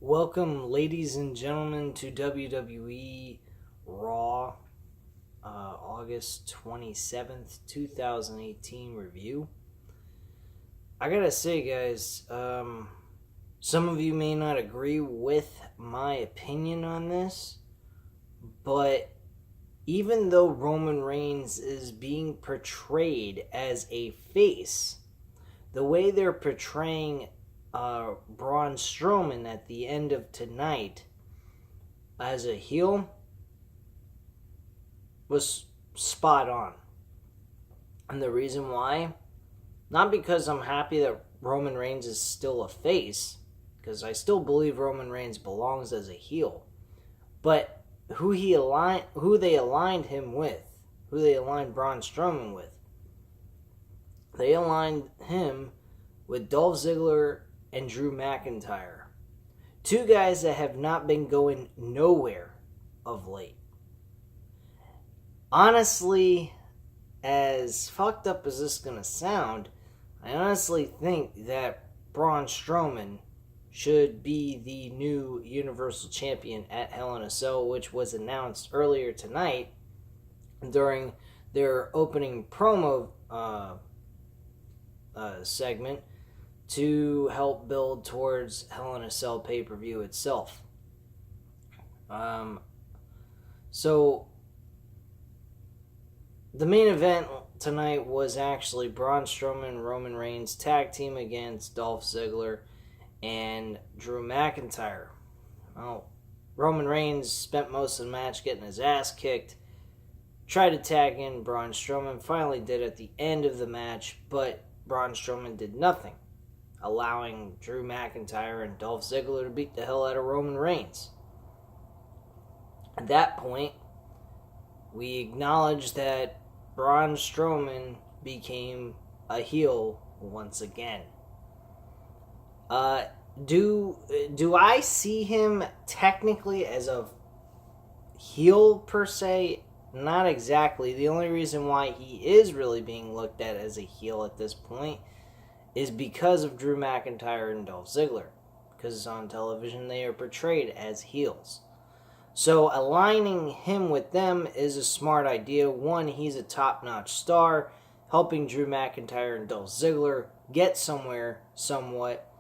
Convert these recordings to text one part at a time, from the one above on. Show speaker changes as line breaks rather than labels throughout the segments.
Welcome, ladies and gentlemen, to WWE Raw, August 27th, 2018 review. I gotta say, guys, some of you may not agree with my opinion on this, but even though Roman Reigns is being portrayed as a face, the way they're portraying Braun Strowman at the end of tonight as a heel was spot on. And the reason why, not because I'm happy that Roman Reigns is still a face, because I still believe Roman Reigns belongs as a heel, but who they aligned him with, who they aligned Braun Strowman with. They aligned him with Dolph Ziggler and Drew McIntyre. Two guys that have not been going nowhere of late. Honestly, as fucked up as this is going to sound, I honestly think that Braun Strowman should be the new Universal Champion at Hell in a Cell, which was announced earlier tonight during their opening promo segment to help build towards Hell in a Cell pay-per-view itself. So the main event tonight was actually Braun Strowman, Roman Reigns tag team against Dolph Ziggler and Drew McIntyre. Well, Roman Reigns spent most of the match getting his ass kicked, tried to tag in Braun Strowman, finally did at the end of the match, but Braun Strowman did nothing, allowing Drew McIntyre and Dolph Ziggler to beat the hell out of Roman Reigns. At that point, we acknowledged that Braun Strowman became a heel once again. Do I see him technically as a heel per se? Not exactly. The only reason why he is really being looked at as a heel at this point is because of Drew McIntyre and Dolph Ziggler. Because on television they are portrayed as heels. So aligning him with them is a smart idea. One, he's a top-notch star, helping Drew McIntyre and Dolph Ziggler get somewhere somewhat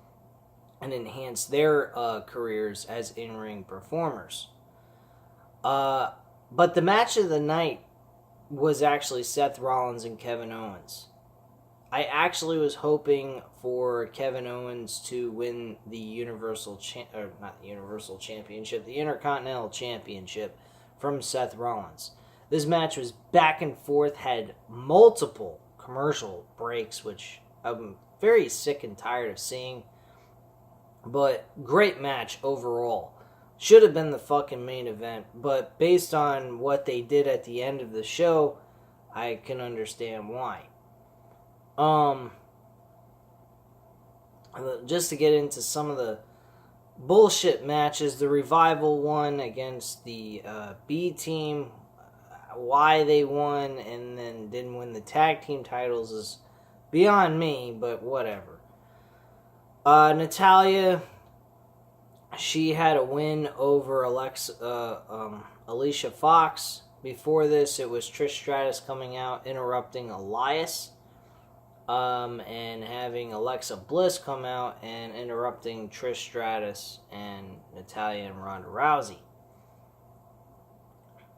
and enhance their careers as in-ring performers. But the match of the night was actually Seth Rollins and Kevin Owens. I actually was hoping for Kevin Owens to win the the Intercontinental Championship from Seth Rollins. This match was back and forth, had multiple commercial breaks, which I'm very sick and tired of seeing. But great match overall. Should have been the fucking main event, but based on what they did at the end of the show, I can understand why. Just to get into some of the bullshit matches, the Revival won against the B team. Why they won and then didn't win the tag team titles is beyond me, but whatever. Natalya, she had a win over Alicia Fox. Before this, it was Trish Stratus coming out, interrupting Elias, and having Alexa Bliss come out and interrupting Trish Stratus and Natalya and Ronda Rousey.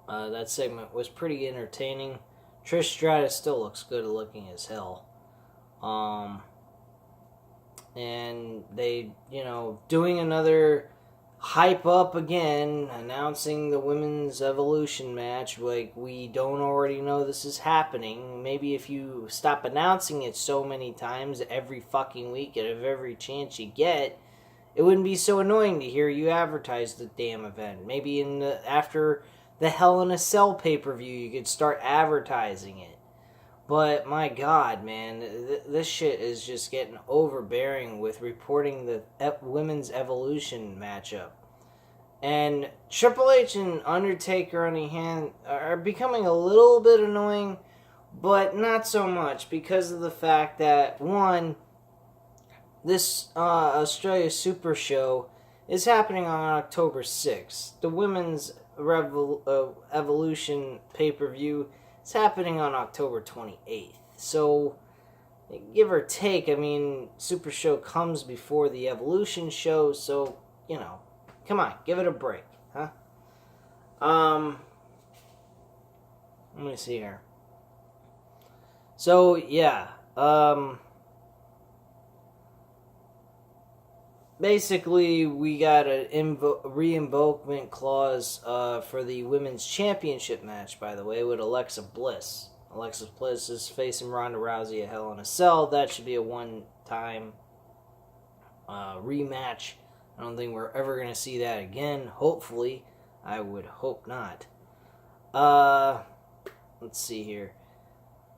That segment was pretty entertaining. Trish Stratus still looks good looking as hell. And they, doing another hype up again, announcing the women's evolution match. Like, we don't already know this is happening. Maybe if you stop announcing it so many times every fucking week and of every chance you get, it wouldn't be so annoying to hear you advertise the damn event. Maybe after the Hell in a Cell pay-per-view, you could start advertising it. But, my God, man, this shit is just getting overbearing with reporting the Women's Evolution matchup. And Triple H and Undertaker, on the hand, are becoming a little bit annoying, but not so much because of the fact that, one, this Australia Super Show is happening on October 6th. The Women's Evolution pay-per-view is happening on October 28th. So, give or take, I mean, Super Show comes before the Evolution show, so, you know, come on, give it a break, huh? Let me see here. So, yeah, basically, we got a re-invokement clause for the Women's Championship match, by the way, with Alexa Bliss. Alexa Bliss is facing Ronda Rousey at Hell in a Cell. That should be a one-time rematch. I don't think we're ever going to see that again. Hopefully. I would hope not. Let's see here.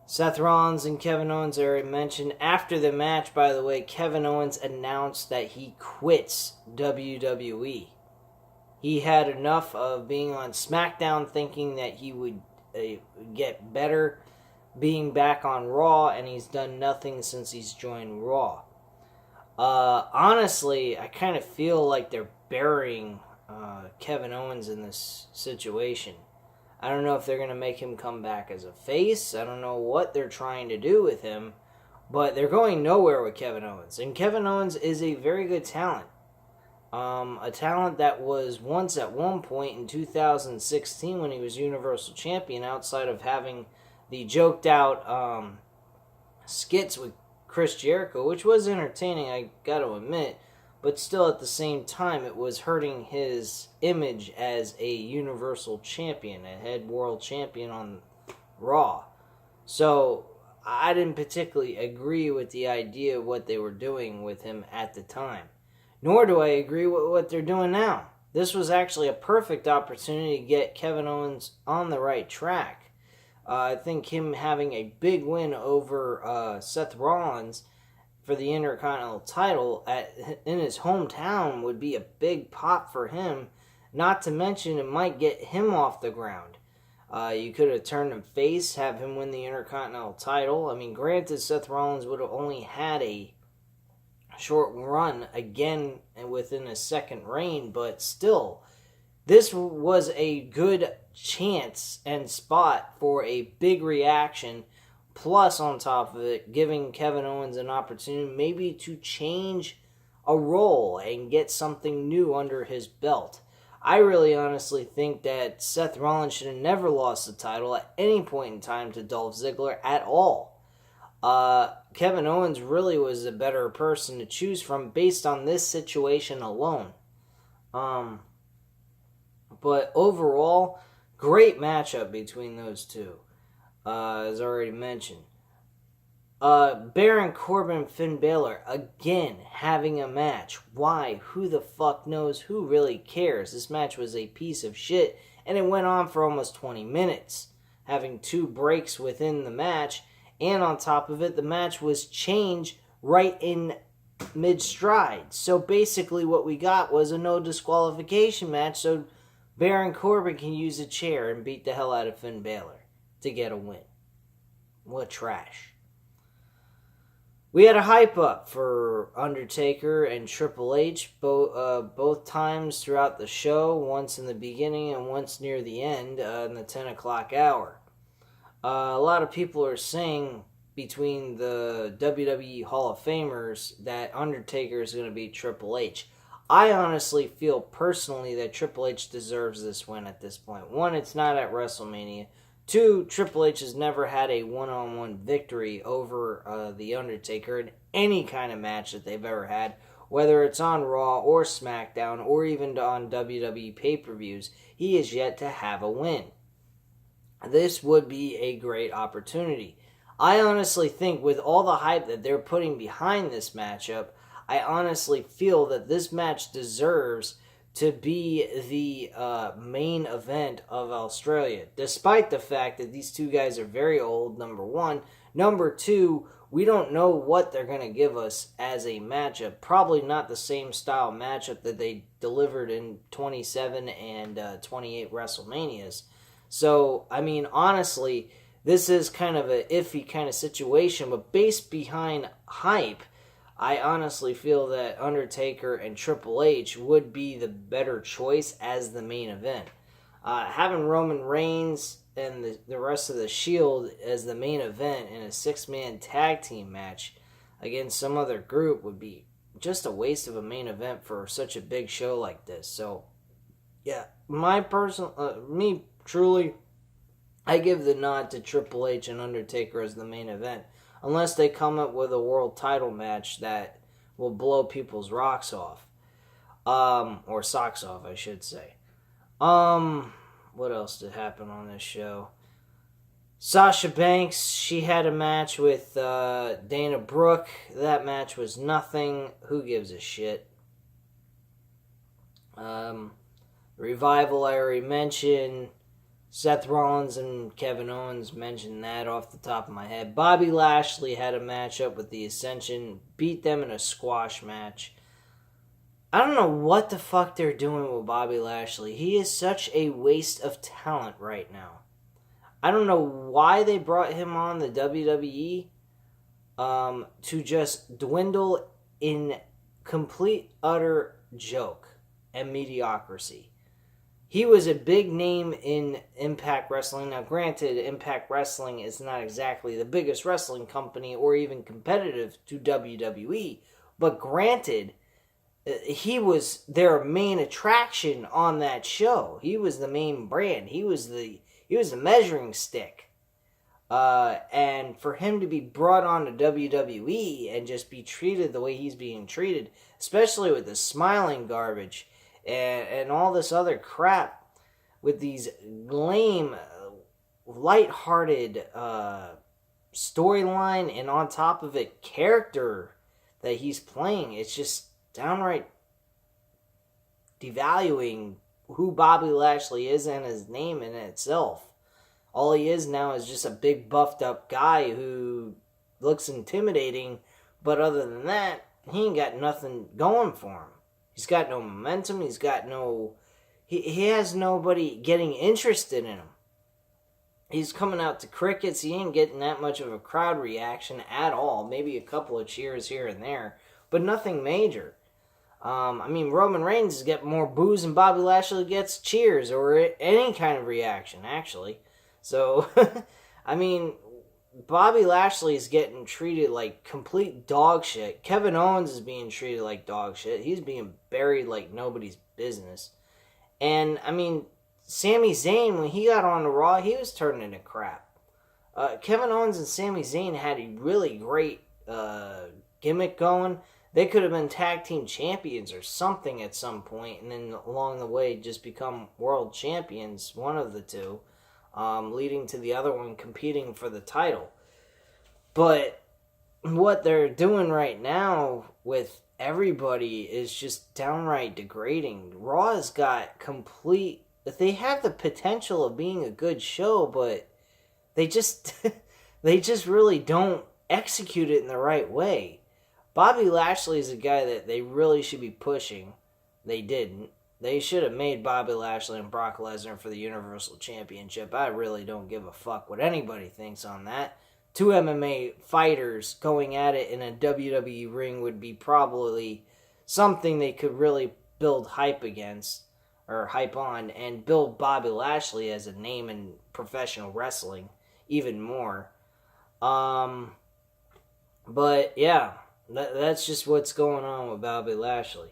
Seth Rollins and Kevin Owens, I already mentioned. After the match, by the way, Kevin Owens announced that he quits WWE. He had enough of being on SmackDown, thinking that he would get better being back on Raw, and he's done nothing since he's joined Raw. Honestly, I kind of feel like they're burying Kevin Owens in this situation. I don't know if they're going to make him come back as a face. I don't know what they're trying to do with him, but they're going nowhere with Kevin Owens. And Kevin Owens is a very good talent. A talent that was once at one point in 2016 when he was Universal Champion, outside of having the joked out skits with Chris Jericho, which was entertaining, I gotta admit, but still at the same time it was hurting his image as a Universal Champion, a head world champion on Raw. So I didn't particularly agree with the idea of what they were doing with him at the time. Nor do I agree with what they're doing now. This was actually a perfect opportunity to get Kevin Owens on the right track. I think him having a big win over Seth Rollins for the Intercontinental title in his hometown would be a big pop for him. Not to mention it might get him off the ground. You could have turned him face, have him win the Intercontinental title. I mean, granted, Seth Rollins would have only had a short run again within his second reign, but still, this was a good chance and spot for a big reaction, plus on top of it, giving Kevin Owens an opportunity maybe to change a role and get something new under his belt. I really honestly think that Seth Rollins should have never lost the title at any point in time to Dolph Ziggler at all. Kevin Owens really was a better person to choose from based on this situation alone. But overall, great matchup between those two, as already mentioned. Baron Corbin and Finn Balor, again, having a match. Why? Who the fuck knows? Who really cares? This match was a piece of shit, and it went on for almost 20 minutes, having 2 breaks within the match. And on top of it, the match was changed right in mid-stride. So basically what we got was a no disqualification match, so Baron Corbin can use a chair and beat the hell out of Finn Balor to get a win. What trash. We had a hype up for Undertaker and Triple H both times throughout the show, once in the beginning and once near the end in the 10 o'clock hour. A lot of people are saying between the WWE Hall of Famers that Undertaker is going to beat Triple H. I honestly feel personally that Triple H deserves this win at this point. 1, it's not at WrestleMania. 2, Triple H has never had a one-on-one victory over The Undertaker in any kind of match that they've ever had, whether it's on Raw or SmackDown or even on WWE pay-per-views. He is yet to have a win. This would be a great opportunity. I honestly think with all the hype that they're putting behind this matchup, I honestly feel that this match deserves to be the main event of Australia, despite the fact that these two guys are very old, number 1. Number 2, we don't know what they're going to give us as a matchup. Probably not the same style matchup that they delivered in 27 and 28 WrestleManias. So, I mean, honestly, this is kind of an iffy kind of situation, but based behind hype, I honestly feel that Undertaker and Triple H would be the better choice as the main event. Having Roman Reigns and the rest of the Shield as the main event in a 6-man tag team match against some other group would be just a waste of a main event for such a big show like this. So, yeah, me truly, I give the nod to Triple H and Undertaker as the main event, unless they come up with a world title match that will blow people's rocks off, or socks off, I should say. What else did happen on this show? Sasha Banks, she had a match with Dana Brooke. That match was nothing. Who gives a shit? Revival, I already mentioned. Seth Rollins and Kevin Owens mentioned that off the top of my head. Bobby Lashley had a matchup with the Ascension. Beat them in a squash match. I don't know what the fuck they're doing with Bobby Lashley. He is such a waste of talent right now. I don't know why they brought him on the WWE to just dwindle in complete, utter joke and mediocrity. He was a big name in Impact Wrestling. Now, granted, Impact Wrestling is not exactly the biggest wrestling company or even competitive to WWE, but granted, he was their main attraction on that show. He was the main brand. He was the measuring stick. And for him to be brought on to WWE and just be treated the way he's being treated, especially with the smiling garbage and all this other crap with these lame, lighthearted storyline and on top of it, character that he's playing, it's just downright devaluing who Bobby Lashley is and his name in itself. All he is now is just a big buffed up guy who looks intimidating, but other than that, he ain't got nothing going for him. He's got no momentum, he has nobody getting interested in him. He's coming out to crickets, he ain't getting that much of a crowd reaction at all, maybe a couple of cheers here and there, but nothing major. Roman Reigns is getting more boos than Bobby Lashley gets cheers or any kind of reaction, actually. So, Bobby Lashley is getting treated like complete dog shit. Kevin Owens is being treated like dog shit. He's being buried like nobody's business. And, Sami Zayn, when he got on the Raw, he was turning into crap. Kevin Owens and Sami Zayn had a really great gimmick going. They could have been tag team champions or something at some point, and then along the way just become world champions, one of the two, leading to the other one competing for the title. But what they're doing right now with everybody is just downright degrading. Raw has got they have the potential of being a good show, but they just really don't execute it in the right way. Bobby Lashley is a guy that they really should be pushing. They didn't. They should have made Bobby Lashley and Brock Lesnar for the Universal Championship. I really don't give a fuck what anybody thinks on that. Two MMA fighters going at it in a WWE ring would be probably something they could really build hype against, or hype on, and build Bobby Lashley as a name in professional wrestling even more. But yeah, that's just what's going on with Bobby Lashley.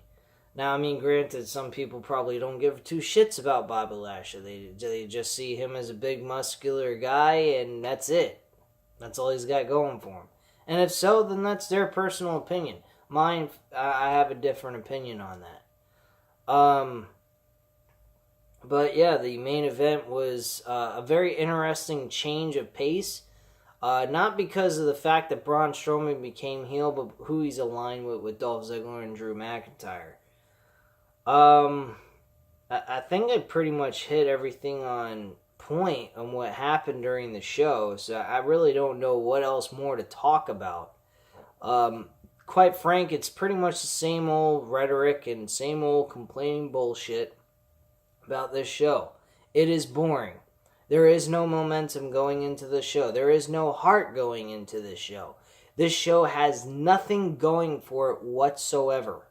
Now, granted, some people probably don't give two shits about Bobby Lashley. They just see him as a big, muscular guy, and that's it. That's all he's got going for him. And if so, then that's their personal opinion. Mine, I have a different opinion on that. But yeah, the main event was a very interesting change of pace. Not because of the fact that Braun Strowman became heel, but who he's aligned with Dolph Ziggler and Drew McIntyre. I think I pretty much hit everything on point on what happened during the show, so I really don't know what else more to talk about. Quite frank, it's pretty much the same old rhetoric and same old complaining bullshit about this show. It is boring. There is no momentum going into the show. There is no heart going into this show. This show has nothing going for it whatsoever.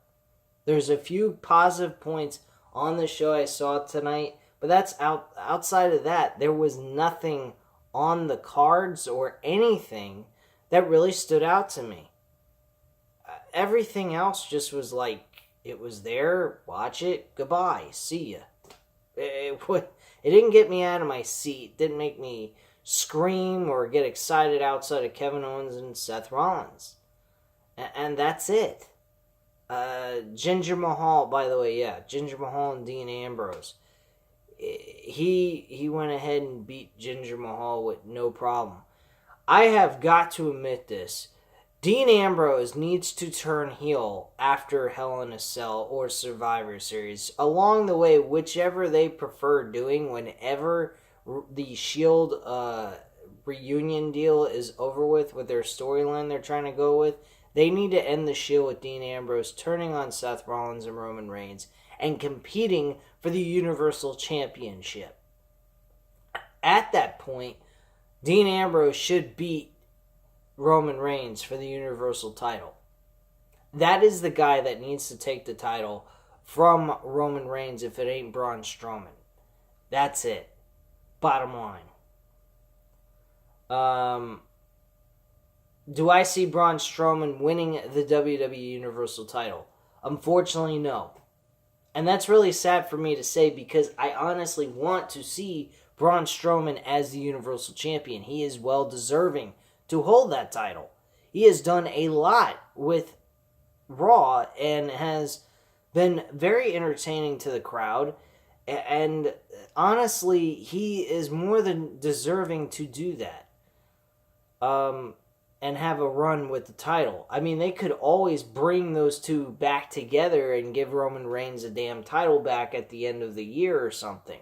There's a few positive points on the show I saw tonight, but that's outside of that. There was nothing on the cards or anything that really stood out to me. Everything else just was like, it was there, watch it, goodbye, see ya. It didn't get me out of my seat, didn't make me scream or get excited outside of Kevin Owens and Seth Rollins. And that's it. Jinder Mahal, by the way, Jinder Mahal and Dean Ambrose. He went ahead and beat Jinder Mahal with no problem. I have got to admit this. Dean Ambrose needs to turn heel after Hell in a Cell or Survivor Series. Along the way, whichever they prefer doing, whenever the Shield reunion deal is over with their storyline they're trying to go with, they need to end the Shield with Dean Ambrose turning on Seth Rollins and Roman Reigns and competing for the Universal Championship. At that point, Dean Ambrose should beat Roman Reigns for the Universal title. That is the guy that needs to take the title from Roman Reigns if it ain't Braun Strowman. That's it. Bottom line. Do I see Braun Strowman winning the WWE Universal title? Unfortunately, no. And that's really sad for me to say because I honestly want to see Braun Strowman as the Universal Champion. He is well deserving to hold that title. He has done a lot with Raw and has been very entertaining to the crowd. And honestly, he is more than deserving to do that. And have a run with the title. I mean, they could always bring those two back together and give Roman Reigns a damn title back at the end of the year or something.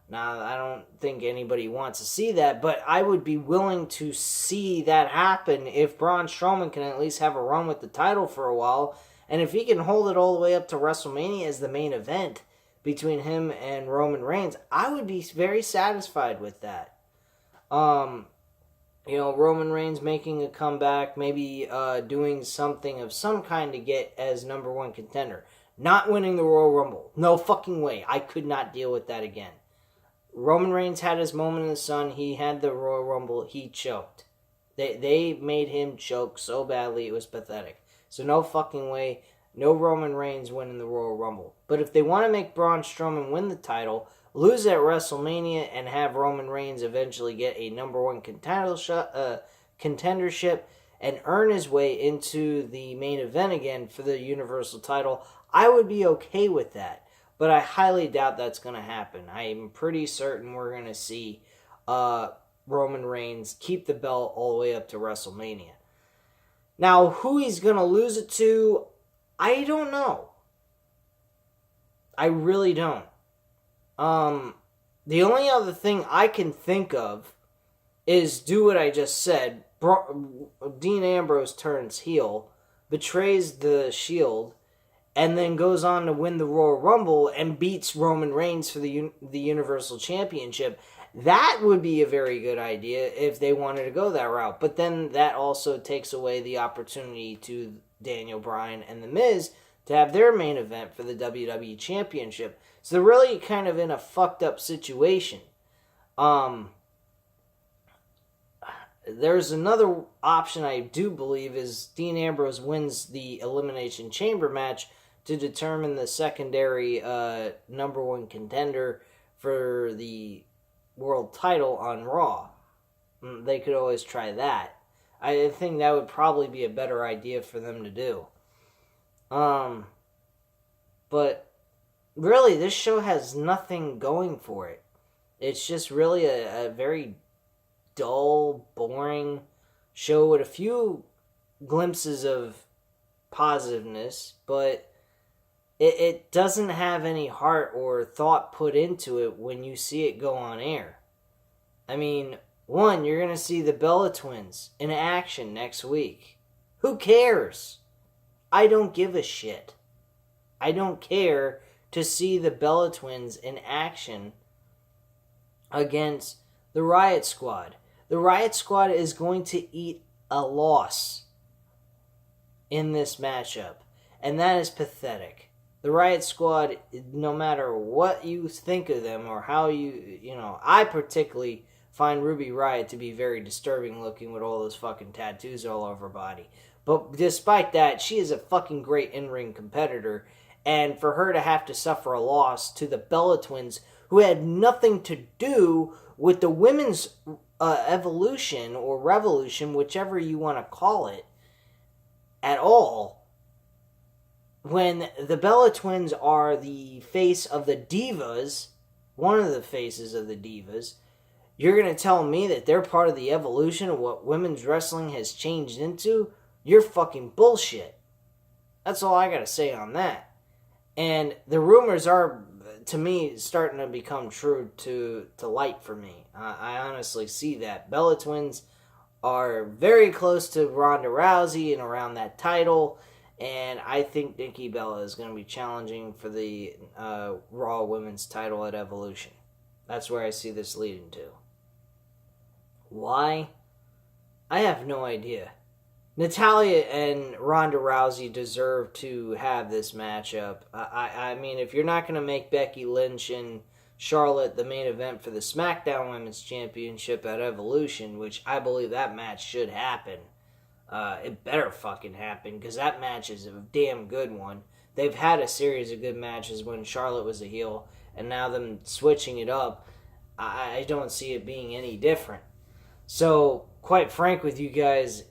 Now, I don't think anybody wants to see that, but I would be willing to see that happen if Braun Strowman can at least have a run with the title for a while, and if he can hold it all the way up to WrestleMania as the main event between him and Roman Reigns, I would be very satisfied with that. Roman Reigns making a comeback, maybe doing something of some kind to get as number one contender. Not winning the Royal Rumble. No fucking way. I could not deal with that again. Roman Reigns had his moment in the sun. He had the Royal Rumble. He choked. They made him choke so badly it was pathetic. So no fucking way. No Roman Reigns winning the Royal Rumble. But if they want to make Braun Strowman win the title, lose at WrestleMania, and have Roman Reigns eventually get a number one contendership and earn his way into the main event again for the Universal title, I would be okay with that. But I highly doubt that's going to happen. I'm pretty certain we're going to see Roman Reigns keep the belt all the way up to WrestleMania. Now, who he's going to lose it to, I don't know. I really don't. The only other thing I can think of is do what I just said. Dean Ambrose turns heel, betrays the Shield, and then goes on to win the Royal Rumble and beats Roman Reigns for the Universal Championship. That would be a very good idea if they wanted to go that route. But then that also takes away the opportunity to Daniel Bryan and The Miz to have their main event for the WWE Championship. So they're really kind of in a fucked up situation. There's another option I do believe is Dean Ambrose wins the Elimination Chamber match to determine the secondary number one contender for the world title on Raw. They could always try that. I think that would probably be a better idea for them to do. But really, this show has nothing going for it. It's just really a very dull, boring show with a few glimpses of positiveness, but it doesn't have any heart or thought put into it when you see it go on air. I mean, one, you're going to see the Bella Twins in action next week. Who cares? I don't give a shit. I don't care to see the Bella Twins in action against the Riot Squad. The Riot Squad is going to eat a loss in this matchup, and that is pathetic. The Riot Squad, no matter what you think of them or how I particularly find Ruby Riot to be very disturbing looking with all those fucking tattoos all over her body. But despite that, she is a fucking great in-ring competitor, and for her to have to suffer a loss to the Bella Twins, who had nothing to do with the women's evolution or revolution, whichever you want to call it, at all, when the Bella Twins are the face of the Divas, one of the faces of the Divas, you're going to tell me that they're part of the evolution of what women's wrestling has changed into? You're fucking bullshit. That's all I got to say on that. And the rumors are, to me, starting to become true to light for me. I honestly see that. Bella Twins are very close to Ronda Rousey and around that title. And I think Nikki Bella is going to be challenging for the Raw Women's title at Evolution. That's where I see this leading to. Why? I have no idea. Natalya and Ronda Rousey deserve to have this matchup. I mean, if you're not going to make Becky Lynch and Charlotte the main event for the SmackDown Women's Championship at Evolution, which I believe that match should happen, it better fucking happen, because that match is a damn good one. They've had a series of good matches when Charlotte was a heel, and now them switching it up, I don't see it being any different. So, quite frank with you guys,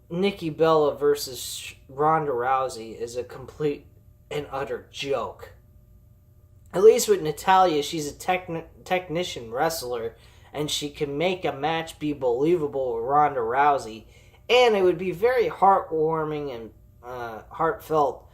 Nikki Bella versus Ronda Rousey is a complete and utter joke. At least with Natalya, she's a technician wrestler, and she can make a match be believable with Ronda Rousey, and it would be very heartwarming and heartfelt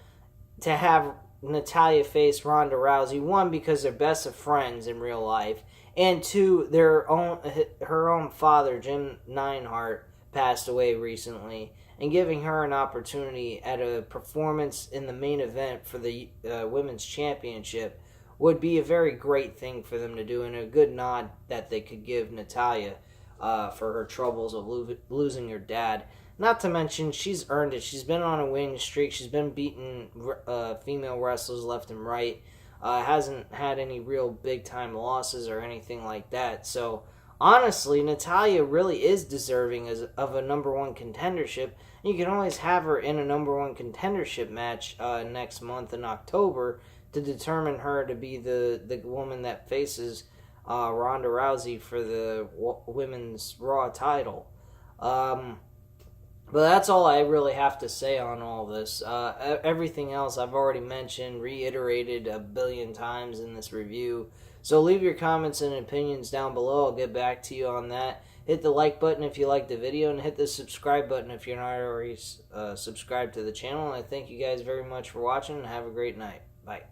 to have Natalya face Ronda Rousey. One, because they're best of friends in real life, and two, her own father, Jim Neidhart, passed away recently, and giving her an opportunity at a performance in the main event for the Women's Championship would be a very great thing for them to do, and a good nod that they could give Natalya for her troubles of losing her dad. Not to mention, she's earned it. She's been on a winning streak. She's been beating female wrestlers left and right. Hasn't had any real big-time losses or anything like that. So, honestly, Natalya really is deserving of a number one contendership. You can always have her in a number one contendership match next month in October to determine her to be the woman that faces Ronda Rousey for the Women's Raw title. But that's all I really have to say on all this. Everything else I've already mentioned, reiterated a billion times in this review. So leave your comments and opinions down below. I'll get back to you on that. Hit the like button if you liked the video, and hit the subscribe button if you're not already subscribed to the channel. And I thank you guys very much for watching, and have a great night. Bye.